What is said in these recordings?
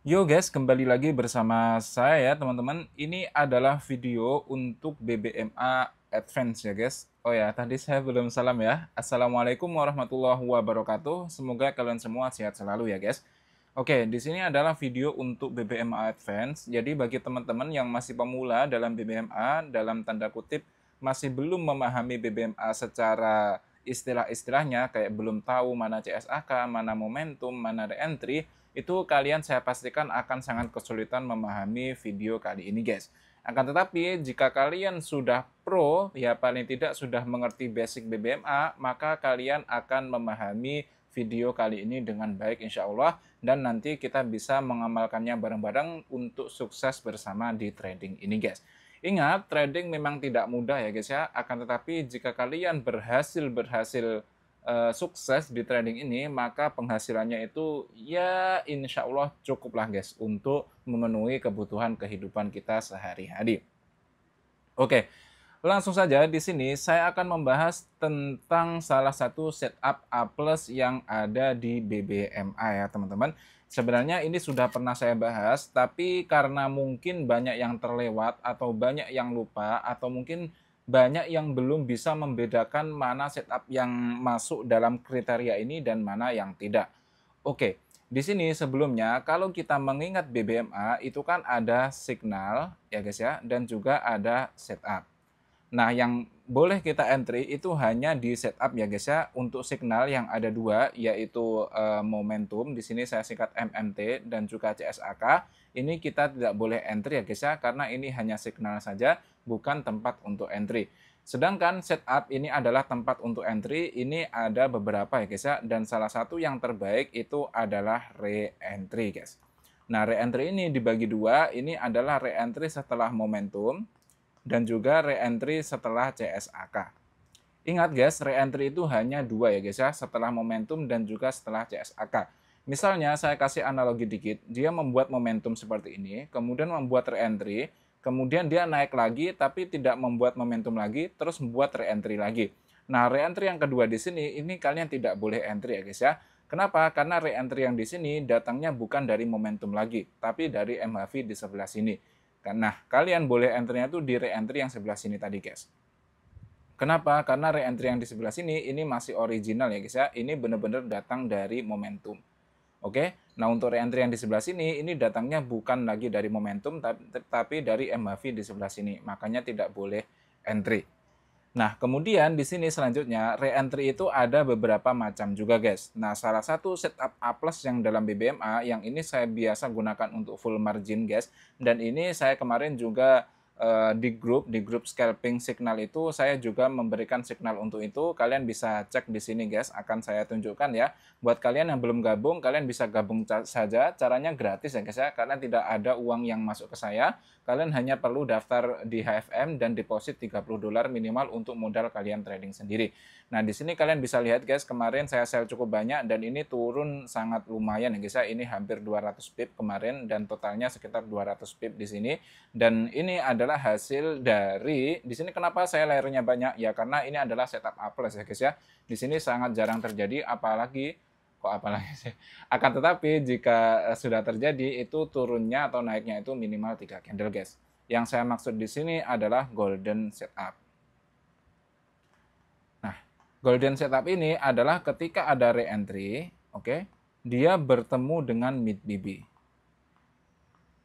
Yo guys, kembali lagi bersama saya ya teman-teman. Ini adalah video untuk BBMA Advance ya guys. Oh ya, tadi saya belum salam ya. Assalamualaikum warahmatullahi wabarakatuh. Semoga kalian semua sehat selalu ya guys. Oke, di sini adalah video untuk BBMA Advance. Jadi bagi teman-teman yang masih pemula dalam BBMA, dalam tanda kutip masih belum memahami BBMA secara istilah-istilahnya, kayak belum tahu mana CSAK, mana momentum, mana reentry, itu kalian saya pastikan akan sangat kesulitan memahami video kali ini guys. Akan tetapi jika kalian sudah pro, ya paling tidak sudah mengerti basic BBMA, maka kalian akan memahami video kali ini dengan baik insya Allah, dan nanti kita bisa mengamalkannya bareng-bareng untuk sukses bersama di trading ini guys. Ingat, trading memang tidak mudah ya guys ya, akan tetapi jika kalian berhasil sukses di trading ini, maka penghasilannya itu ya insya Allah cukuplah guys untuk memenuhi kebutuhan kehidupan kita sehari-hari. Oke, langsung saja di sini saya akan membahas tentang salah satu setup A+ yang ada di BBMA ya teman-teman. Sebenarnya ini sudah pernah saya bahas, tapi karena mungkin banyak yang terlewat atau banyak yang lupa atau mungkin banyak yang belum bisa membedakan mana setup yang masuk dalam kriteria ini dan mana yang tidak. Oke, di sini sebelumnya kalau kita mengingat BBMA itu kan ada signal ya guys ya, dan juga ada setup. Nah, yang boleh kita entry itu hanya di setup ya guys ya. Untuk signal yang ada dua, yaitu momentum, di sini saya singkat MMT, dan juga CSAK. Ini kita tidak boleh entry ya guys ya, karena ini hanya signal saja, bukan tempat untuk entry. Sedangkan setup ini adalah tempat untuk entry, ini ada beberapa ya guys ya, dan salah satu yang terbaik itu adalah re-entry guys. Nah, re-entry ini dibagi dua, ini adalah re-entry setelah momentum, dan juga re-entry setelah CSAK. Ingat guys, re-entry itu hanya dua ya guys ya, setelah momentum dan juga setelah CSAK. Misalnya saya kasih analogi dikit, dia membuat momentum seperti ini, kemudian membuat re-entry, kemudian dia naik lagi tapi tidak membuat momentum lagi, terus membuat re-entry lagi. Nah, re-entry yang kedua di sini, ini kalian tidak boleh entry ya guys ya. Kenapa? Karena re-entry yang di sini datangnya bukan dari momentum lagi, tapi dari MHV di sebelah sini. Nah, kalian boleh entry-nya tuh di re-entry yang sebelah sini tadi guys. Kenapa? Karena re-entry yang di sebelah sini ini masih original ya guys ya. Ini benar-benar datang dari momentum. Oke. Nah, untuk re-entry yang di sebelah sini ini datangnya bukan lagi dari momentum tapi dari MHV di sebelah sini. Makanya tidak boleh entry. Nah, kemudian di sini selanjutnya re-entry itu ada beberapa macam juga guys. Nah, salah satu setup A+ yang dalam BBMA yang ini saya biasa gunakan untuk full margin guys. Dan ini saya kemarin juga di grup scalping signal itu saya juga memberikan signal untuk itu. Kalian bisa cek di sini guys, akan saya tunjukkan ya. Buat kalian yang belum gabung, kalian bisa gabung saja. Caranya gratis ya guys ya, karena tidak ada uang yang masuk ke saya. Kalian hanya perlu daftar di HFM dan deposit $30 minimal untuk modal kalian trading sendiri. Nah, di sini kalian bisa lihat guys, kemarin saya sell cukup banyak dan ini turun sangat lumayan ya guys ya. Ini hampir 200 pip kemarin dan totalnya sekitar 200 pip di sini. Dan ini adalah hasil dari, di sini kenapa saya layernya banyak? Ya karena ini adalah setup A+ ya guys ya. Di sini sangat jarang terjadi, apalagi sih. Akan tetapi jika sudah terjadi itu turunnya atau naiknya itu minimal 3 candle guys. Yang saya maksud di sini adalah golden setup. Nah, golden setup ini adalah ketika ada re-entry, oke, dia bertemu dengan mid BB.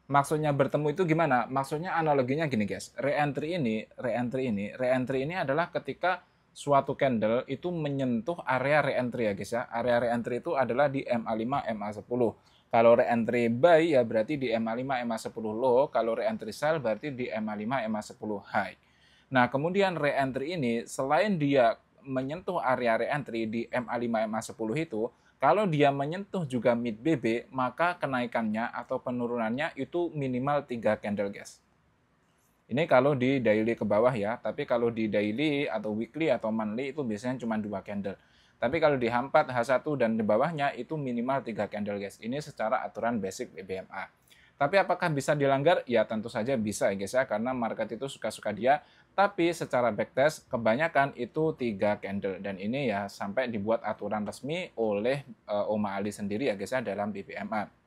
Maksudnya bertemu itu gimana? Maksudnya analoginya gini guys. Re-entry ini adalah ketika suatu candle itu menyentuh area re-entry ya guys ya. Area re-entry itu adalah di MA5, MA10. Kalau re-entry buy ya berarti di MA5, MA10 low. Kalau re-entry sell berarti di MA5, MA10 high. Nah, kemudian re-entry ini selain dia menyentuh area re-entry di MA5, MA10 itu, kalau dia menyentuh juga mid BB, maka kenaikannya atau penurunannya itu minimal 3 candle guys. Ini kalau di daily ke bawah ya, tapi kalau di daily atau weekly atau monthly itu biasanya cuma 2 candle. Tapi kalau di H4, H1 dan di bawahnya itu minimal 3 candle guys. Ini secara aturan basic BBMA. Tapi apakah bisa dilanggar? Ya tentu saja bisa ya guys ya, karena market itu suka-suka dia. Tapi secara backtest kebanyakan itu 3 candle. Dan ini ya sampai dibuat aturan resmi oleh Oma Ali sendiri ya guys ya dalam BBMA.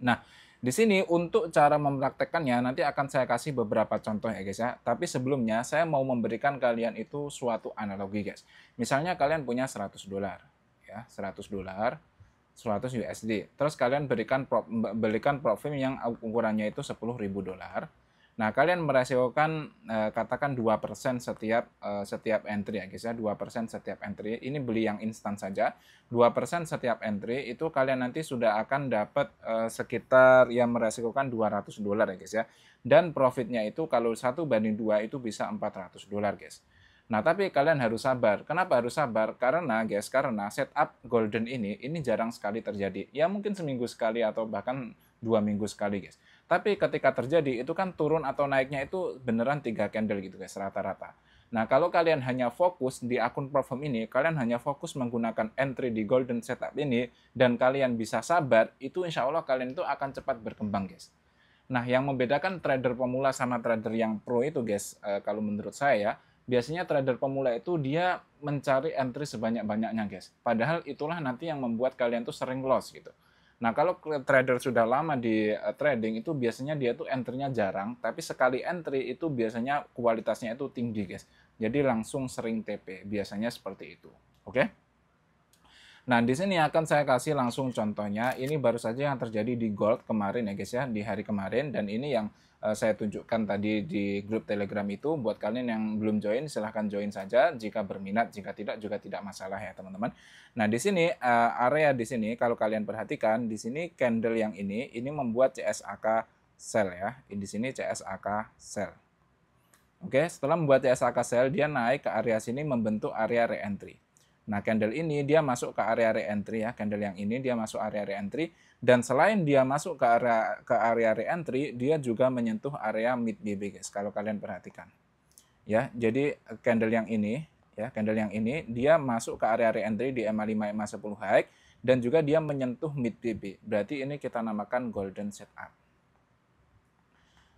Nah, di sini untuk cara mempraktekkannya nanti akan saya kasih beberapa contoh ya guys ya. Tapi sebelumnya saya mau memberikan kalian itu suatu analogi guys. Misalnya kalian punya 100 dolar ya, 100 dolar, 100 USD. Terus kalian belikan profil yang ukurannya itu 10.000 dolar. Nah, kalian meresikokan katakan 2% setiap entry ya guys ya, 2% setiap entry. Ini beli yang instan saja. 2% setiap entry itu kalian nanti sudah akan dapat sekitar yang meresikokan 200 dolar ya guys ya. Dan profitnya itu kalau 1:2 itu bisa 400 dolar guys. Nah, tapi kalian harus sabar. Kenapa harus sabar? Karena guys, karena setup golden ini jarang sekali terjadi. Ya mungkin seminggu sekali atau bahkan 2 minggu sekali guys. Tapi ketika terjadi itu kan turun atau naiknya itu beneran 3 candle gitu guys rata-rata. Nah, kalau kalian hanya fokus di akun platform ini, kalian hanya fokus menggunakan entry di golden setup ini dan kalian bisa sabar, itu insya Allah kalian itu akan cepat berkembang guys. Nah, yang membedakan trader pemula sama trader yang pro itu guys, kalau menurut saya ya, biasanya trader pemula itu dia mencari entry sebanyak-banyaknya guys. Padahal itulah nanti yang membuat kalian tuh sering loss gitu. Nah, kalau trader sudah lama di trading itu biasanya dia tuh entry-nya jarang, tapi sekali entry itu biasanya kualitasnya itu tinggi, guys. Jadi langsung sering TP, biasanya seperti itu. Oke? Nah, di sini akan saya kasih langsung contohnya. Ini baru saja yang terjadi di gold kemarin ya, guys ya, di hari kemarin dan ini yang saya tunjukkan tadi di grup Telegram itu. Buat kalian yang belum join, silahkan join saja jika berminat, jika tidak juga tidak masalah ya, teman-teman. Nah, di sini area di sini kalau kalian perhatikan, di sini candle yang ini membuat CSAK sell ya. Di sini CSAK sell. Oke, setelah membuat CSAK sell, dia naik ke area sini membentuk area re-entry. Nah, candle ini dia masuk ke area re-entry ya. Candle yang ini dia masuk area re-entry dan selain dia masuk ke area re-entry, dia juga menyentuh area mid BB guys. Kalau kalian perhatikan. Ya, jadi candle yang ini ya, candle yang ini dia masuk ke area re-entry di MA5 MA10 high dan juga dia menyentuh mid BB. Berarti ini kita namakan golden setup.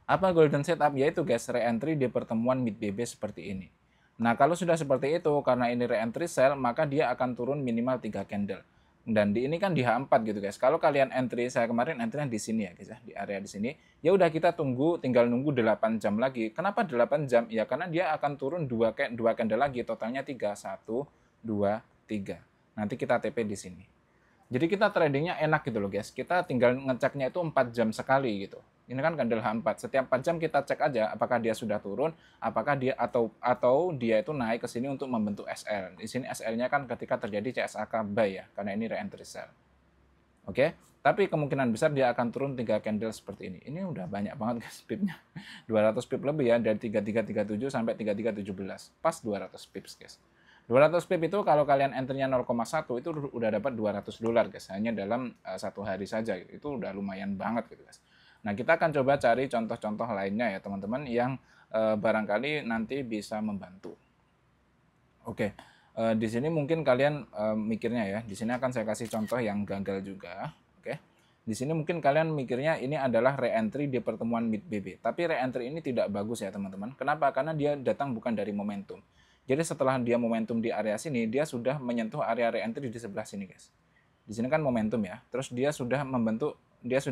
Apa golden setup? Yaitu guys, re-entry di pertemuan mid BB seperti ini. Nah, kalau sudah seperti itu, karena ini re-entry sell, maka dia akan turun minimal 3 candle. Dan di ini kan di H4 gitu guys. Kalau kalian entry, saya kemarin entry di sini ya guys ya, di area di sini. Ya udah kita tunggu, tinggal nunggu 8 jam lagi. Kenapa 8 jam? Ya karena dia akan turun 2 candle lagi, totalnya 3, 1, 2, 3. Nanti kita TP di sini. Jadi kita tradingnya enak gitu loh guys. Kita tinggal ngeceknya itu 4 jam sekali gitu. Ini kan candle H4. Setiap 4 jam kita cek aja apakah dia sudah turun, apakah dia atau dia itu naik ke sini untuk membentuk SL. Di sini SL-nya kan ketika terjadi CSAK buy ya, karena ini re-entry sell. Oke. Tapi kemungkinan besar dia akan turun 3 candle seperti ini. Ini udah banyak banget guys pipnya. 200 pip lebih ya, dari 3337 sampai 3317. Pas 200 pips guys. 200 pip itu kalau kalian entry-nya 0,1 itu udah dapat 200 dolar guys, hanya dalam satu hari saja. Itu udah lumayan banget gitu guys. Nah, kita akan coba cari contoh-contoh lainnya ya teman-teman yang barangkali nanti bisa membantu. Oke, di sini mungkin kalian mikirnya ya, di sini akan saya kasih contoh yang gagal juga. Oke, di sini mungkin kalian mikirnya ini adalah re-entry di pertemuan mid BB. Tapi re-entry ini tidak bagus ya teman-teman. Kenapa? Karena dia datang bukan dari momentum. Jadi setelah dia momentum di area sini, dia sudah menyentuh area re-entry di sebelah sini guys. Di sini kan momentum ya. Terus dia sudah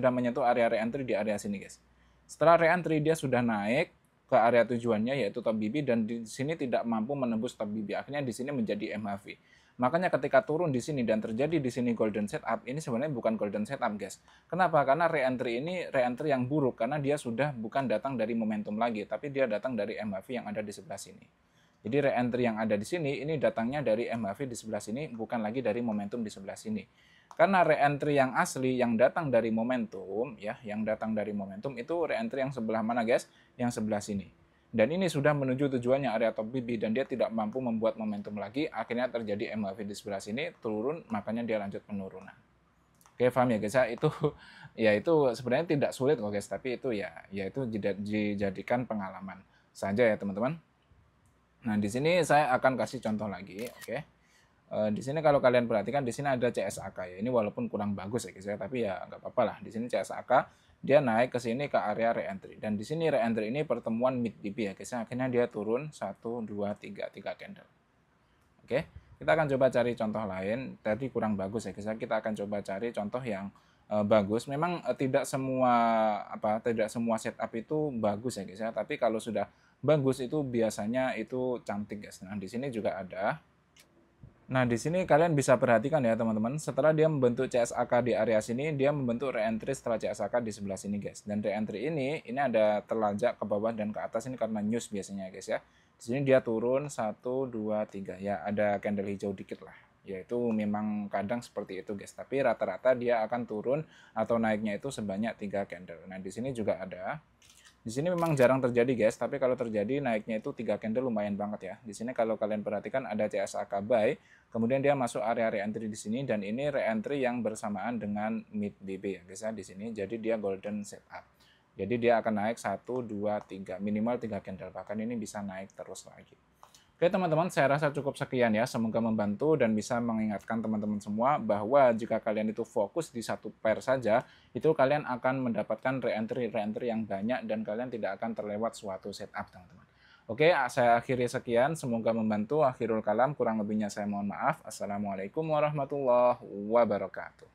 menyentuh area re-entry di area sini guys. Setelah re-entry dia sudah naik ke area tujuannya yaitu top BB dan di sini tidak mampu menembus top BB. Akhirnya di sini menjadi MHV. Makanya ketika turun di sini dan terjadi di sini golden setup, ini sebenarnya bukan golden setup guys. Kenapa? Karena re-entry ini re-entry yang buruk karena dia sudah bukan datang dari momentum lagi, tapi dia datang dari MHV yang ada di sebelah sini. Jadi re-entry yang ada di sini ini datangnya dari MHV di sebelah sini, bukan lagi dari momentum di sebelah sini. Karena re-entry yang asli yang datang dari momentum ya, yang datang dari momentum itu re-entry yang sebelah mana guys? Yang sebelah sini. Dan ini sudah menuju tujuannya area top BB dan dia tidak mampu membuat momentum lagi, akhirnya terjadi MHV di sebelah sini turun, makanya dia lanjut penurunan. Oke, paham ya guys ya? Itu sebenarnya tidak sulit kok guys, tapi itu itu dijadikan pengalaman saja ya teman-teman. Nah, di sini saya akan kasih contoh lagi, oke. Di sini kalau kalian perhatikan di sini ada CSAK ya. Ini walaupun kurang bagus ya guys ya, tapi ya nggak apa-apa lah. Di sini CSAK dia naik ke sini ke area re-entry dan di sini re-entry ini pertemuan mid BB ya guys ya. Akhirnya dia turun 1 2 3 candle. Oke. Kita akan coba cari contoh lain. Tadi kurang bagus ya guys ya. Kita akan coba cari contoh yang bagus. Memang tidak semua tidak semua setup itu bagus ya guys ya. Tapi kalau sudah bagus itu biasanya itu cantik guys. Nah di sini juga ada. Nah, di sini kalian bisa perhatikan ya teman-teman, setelah dia membentuk CSAK di area sini, dia membentuk reentry setelah CSAK di sebelah sini guys. Dan reentry ini ada terlajak ke bawah dan ke atas ini karena news biasanya guys ya. Di sini dia turun 1, 2, 3 ya, ada candle hijau dikit lah. Yaitu memang kadang seperti itu guys, tapi rata-rata dia akan turun atau naiknya itu sebanyak 3 candle. Nah, di sini juga ada. Di sini memang jarang terjadi guys, tapi kalau terjadi naiknya itu 3 candle lumayan banget ya. Di sini kalau kalian perhatikan ada CSAK buy, kemudian dia masuk area re-entry di sini dan ini re-entry yang bersamaan dengan mid BB ya guys ya di sini. Jadi dia golden setup. Jadi dia akan naik 1 2 3 minimal 3 candle, bahkan ini bisa naik terus lagi. Oke teman-teman, saya rasa cukup sekian ya. Semoga membantu dan bisa mengingatkan teman-teman semua bahwa jika kalian itu fokus di satu pair saja, itu kalian akan mendapatkan re-entry yang banyak dan kalian tidak akan terlewat suatu setup teman-teman. Oke, saya akhiri sekian. Semoga membantu. Akhirul kalam, kurang lebihnya saya mohon maaf. Assalamualaikum warahmatullahi wabarakatuh.